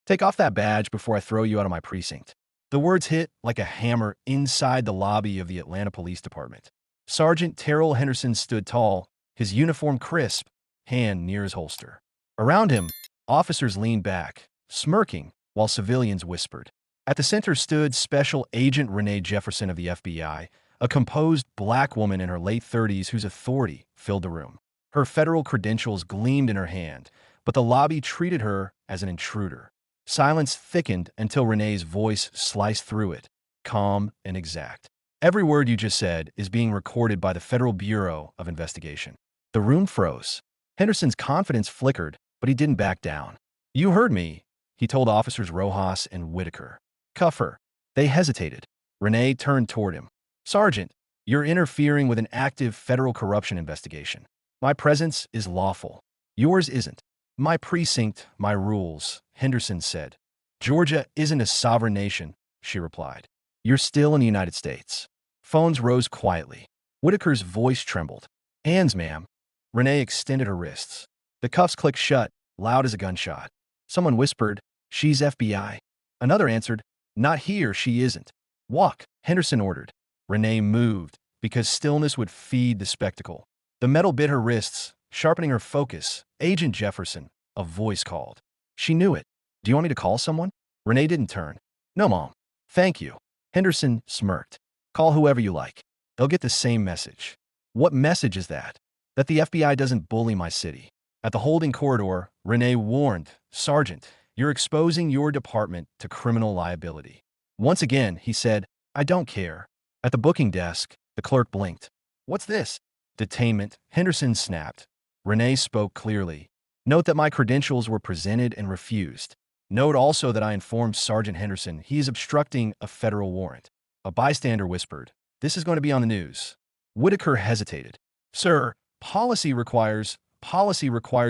Take off that badge before I throw you out of my precinct. The words hit like a hammer inside the lobby of the Atlanta Police Department. Sergeant Terrell Henderson stood tall, his uniform crisp, hand near his holster. Around him, officers leaned back, smirking, while civilians whispered. At the center stood Special Agent Renee Jefferson of the FBI, a composed black woman in her late 30s whose authority filled the room. Her federal credentials gleamed in her hand, but the lobby treated her as an intruder. Silence thickened until Renee's voice sliced through it, calm and exact. Every word you just said is being recorded by the Federal Bureau of Investigation. The room froze. Henderson's confidence flickered, but he didn't back down. You heard me, he told officers Rojas and Whitaker. Cuff her. They hesitated. Renee turned toward him. Sergeant, you're interfering with an active federal corruption investigation. My presence is lawful. Yours isn't. My precinct, my rules, Henderson said. Georgia isn't a sovereign nation, she replied. You're still in the United States. Phones rose quietly. Whitaker's voice trembled. Hands, ma'am. Renee extended her wrists. The cuffs clicked shut, loud as a gunshot. Someone whispered, she's FBI. Another answered, not here, she isn't. Walk, Henderson ordered. Renee moved, because stillness would feed the spectacle. The metal bit her wrists, sharpening her focus. Agent Jefferson, a voice called. She knew it. Do you want me to call someone? Renee didn't turn. No, Mom. Thank you. Henderson smirked. Call whoever you like. They'll get the same message. What message is that? That the FBI doesn't bully my city. At the holding corridor, Renee warned, Sergeant, you're exposing your department to criminal liability. Once again, he said, I don't care. At the booking desk, the clerk blinked. What's this? Detainment, Henderson snapped. Renee spoke clearly. Note that my credentials were presented and refused. Note also that I informed Sergeant Henderson he is obstructing a federal warrant. A bystander whispered, this is going to be on the news. Whitaker hesitated. Sir, policy requires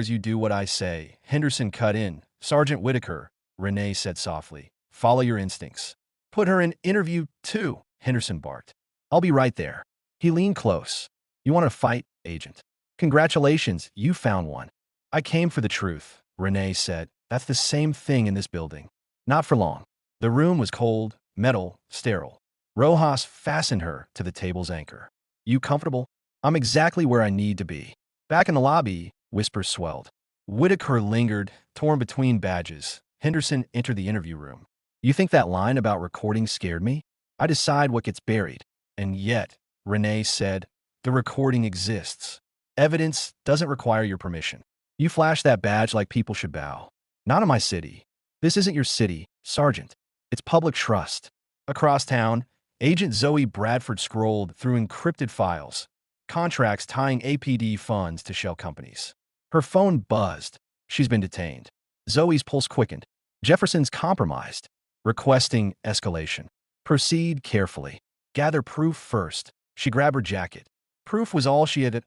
you do what I say. Henderson cut in. Sergeant Whitaker, Renee said softly, follow your instincts. Put her in interview 2, Henderson barked. I'll be right there. He leaned close. You want to fight, Agent? Congratulations, you found one. I came for the truth, Renee said. That's the same thing in this building. Not for long. The room was cold, metal, sterile. Rojas fastened her to the table's anchor. You comfortable? I'm exactly where I need to be. Back in the lobby, whispers swelled. Whitaker lingered, torn between badges. Henderson entered the interview room. You think that line about recording scared me? I decide what gets buried. And yet, Renee said, the recording exists. Evidence doesn't require your permission. You flash that badge like people should bow. Not in my city. This isn't your city, Sergeant. It's public trust. Across town, Agent Zoe Bradford scrolled through encrypted files, contracts tying APD funds to shell companies. Her phone buzzed. She's been detained. Zoe's pulse quickened. Jefferson's compromised, requesting escalation. Proceed carefully. Gather proof first. She grabbed her jacket. Proof was all she had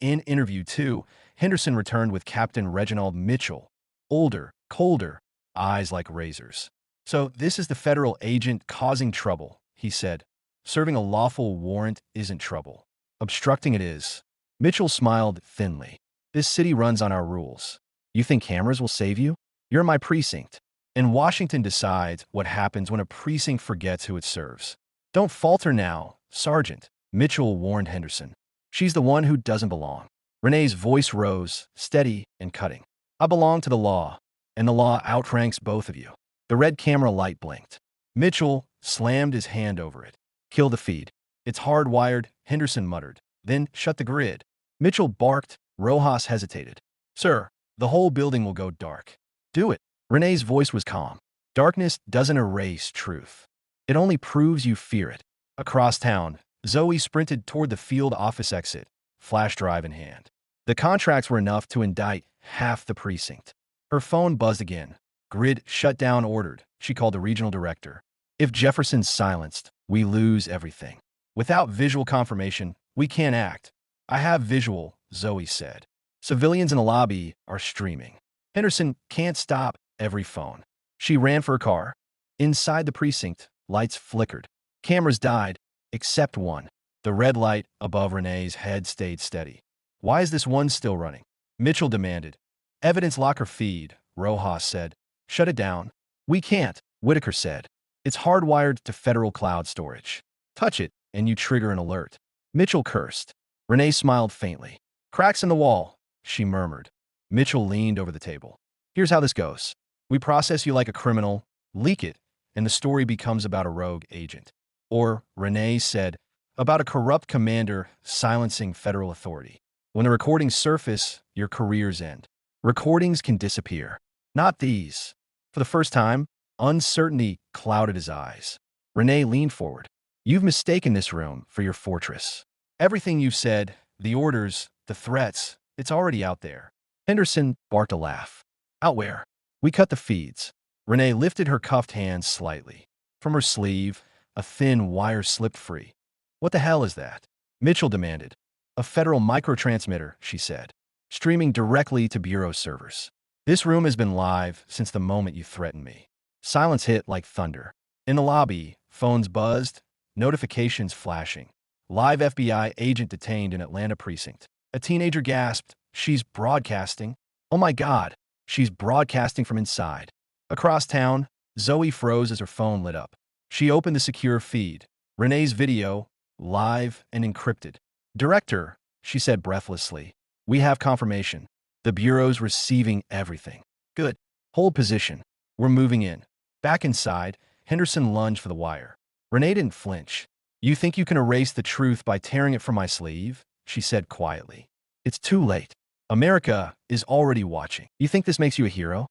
in interview 2. Henderson returned with Captain Reginald Mitchell. Older, colder, eyes like razors. So this is the federal agent causing trouble, he said. Serving a lawful warrant isn't trouble. Obstructing it is. Mitchell smiled thinly. This city runs on our rules. You think cameras will save you? You're in my precinct. And Washington decides what happens when a precinct forgets who it serves. Don't falter now, Sergeant, Mitchell warned Henderson. She's the one who doesn't belong. Renee's voice rose, steady and cutting. I belong to the law, and the law outranks both of you. The red camera light blinked. Mitchell slammed his hand over it. Kill the feed. It's hardwired, Henderson muttered. Then shut the grid. Mitchell barked. Rojas hesitated. Sir, the whole building will go dark. Do it. Renee's voice was calm. Darkness doesn't erase truth. It only proves you fear it. Across town, Zoe sprinted toward the field office exit, flash drive in hand. The contracts were enough to indict half the precinct. Her phone buzzed again. Grid shutdown ordered, she called the regional director. If Jefferson's silenced, we lose everything. Without visual confirmation, we can't act. I have visual, Zoe said. Civilians in the lobby are streaming. Henderson can't stop every phone. She ran for her car. Inside the precinct, lights flickered. Cameras died, except one. The red light above Renee's head stayed steady. Why is this one still running? Mitchell demanded. Evidence locker feed, Rojas said. Shut it down. We can't, Whitaker said. It's hardwired to federal cloud storage. Touch it, and you trigger an alert. Mitchell cursed. Renee smiled faintly. Cracks in the wall, she murmured. Mitchell leaned over the table. Here's how this goes. We process you like a criminal, leak it, and the story becomes about a rogue agent. Or, Renee said, about a corrupt commander silencing federal authority. When the recordings surface, your careers end. Recordings can disappear. Not these. For the first time, uncertainty clouded his eyes. Renee leaned forward. You've mistaken this room for your fortress. Everything you've said, the orders, the threats, it's already out there. Henderson barked a laugh. Out where? We cut the feeds. Renee lifted her cuffed hands slightly. From her sleeve, a thin wire slipped free. What the hell is that? Mitchell demanded. A federal microtransmitter, she said, streaming directly to Bureau servers. This room has been live since the moment you threatened me. Silence hit like thunder. In the lobby, phones buzzed, notifications flashing. Live FBI agent detained in Atlanta Precinct. A teenager gasped, she's broadcasting. Oh my God, she's broadcasting from inside. Across town, Zoe froze as her phone lit up. She opened the secure feed. Renee's video, live and encrypted. Director, she said breathlessly, we have confirmation. The Bureau's receiving everything. Good. Hold position. We're moving in. Back inside, Henderson lunged for the wire. Renee didn't flinch. You think you can erase the truth by tearing it from my sleeve? She said quietly. It's too late. America is already watching. You think this makes you a hero?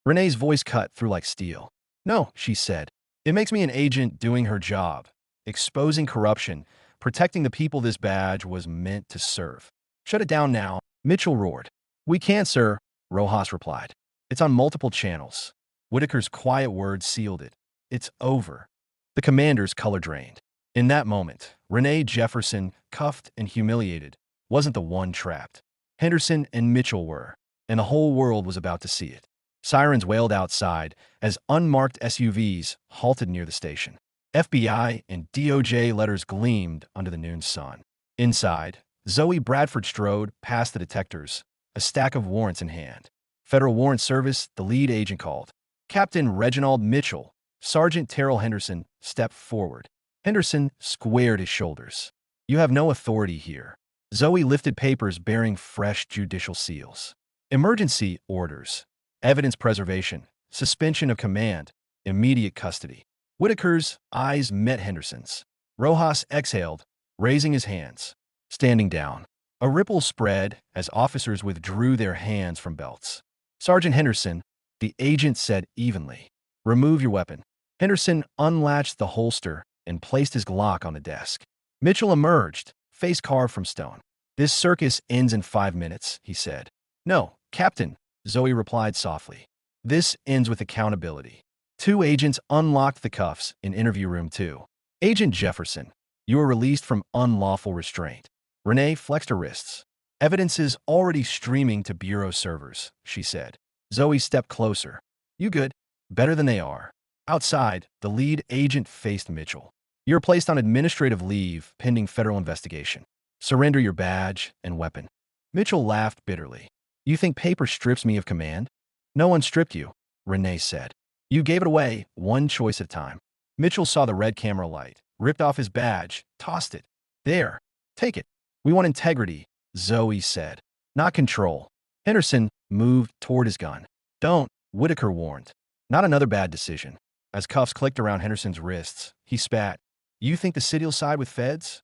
Renee's voice cut through like steel. No, she said. It makes me an agent doing her job, exposing corruption, protecting the people this badge was meant to serve. Shut it down now, Mitchell roared. We can't, sir, Rojas replied. It's on multiple channels. Whitaker's quiet words sealed it. It's over. The commander's color drained. In that moment, Renee Jefferson, cuffed and humiliated, wasn't the one trapped. Henderson and Mitchell were, and the whole world was about to see it. Sirens wailed outside as unmarked SUVs halted near the station. FBI and DOJ letters gleamed under the noon sun. Inside, Zoe Bradford strode past the detectors, a stack of warrants in hand. Federal Warrant Service, the lead agent called. Captain Reginald Mitchell, Sergeant Terrell Henderson, stepped forward. Henderson squared his shoulders. You have no authority here. Zoe lifted papers bearing fresh judicial seals. Emergency orders, evidence preservation, suspension of command, immediate custody. Whitaker's eyes met Henderson's. Rojas exhaled, raising his hands. Standing down. A ripple spread as officers withdrew their hands from belts. Sergeant Henderson, the agent said evenly, remove your weapon. Henderson unlatched the holster and placed his Glock on the desk. Mitchell emerged, face carved from stone. This circus ends in 5 minutes, he said. No, Captain, Zoe replied softly. This ends with accountability. 2 agents unlocked the cuffs in interview room 2. Agent Jefferson, you are released from unlawful restraint. Renee flexed her wrists. Evidence is already streaming to Bureau servers, she said. Zoe stepped closer. You good? Better than they are. Outside, the lead agent faced Mitchell. You're placed on administrative leave pending federal investigation. Surrender your badge and weapon. Mitchell laughed bitterly. You think paper strips me of command? No one stripped you, Renee said. You gave it away, one choice at a time. Mitchell saw the red camera light, ripped off his badge, tossed it. There, take it. We want integrity, Zoe said. Not control. Henderson moved toward his gun. Don't, Whitaker warned. Not another bad decision. As cuffs clicked around Henderson's wrists, he spat. You think the city'll side with feds?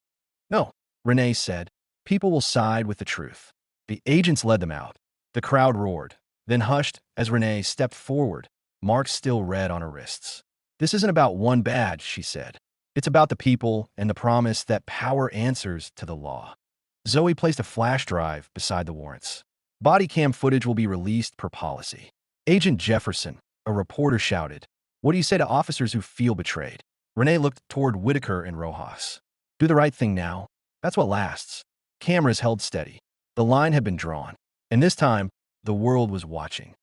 No, Renee said. People will side with the truth. The agents led them out. The crowd roared, then hushed as Renee stepped forward, marks still red on her wrists. This isn't about one badge, she said. It's about the people and the promise that power answers to the law. Zoe placed a flash drive beside the warrants. Body cam footage will be released per policy. Agent Jefferson, a reporter shouted. What do you say to officers who feel betrayed? Renee looked toward Whitaker and Rojas. Do the right thing now. That's what lasts. Cameras held steady. The line had been drawn. And this time, the world was watching.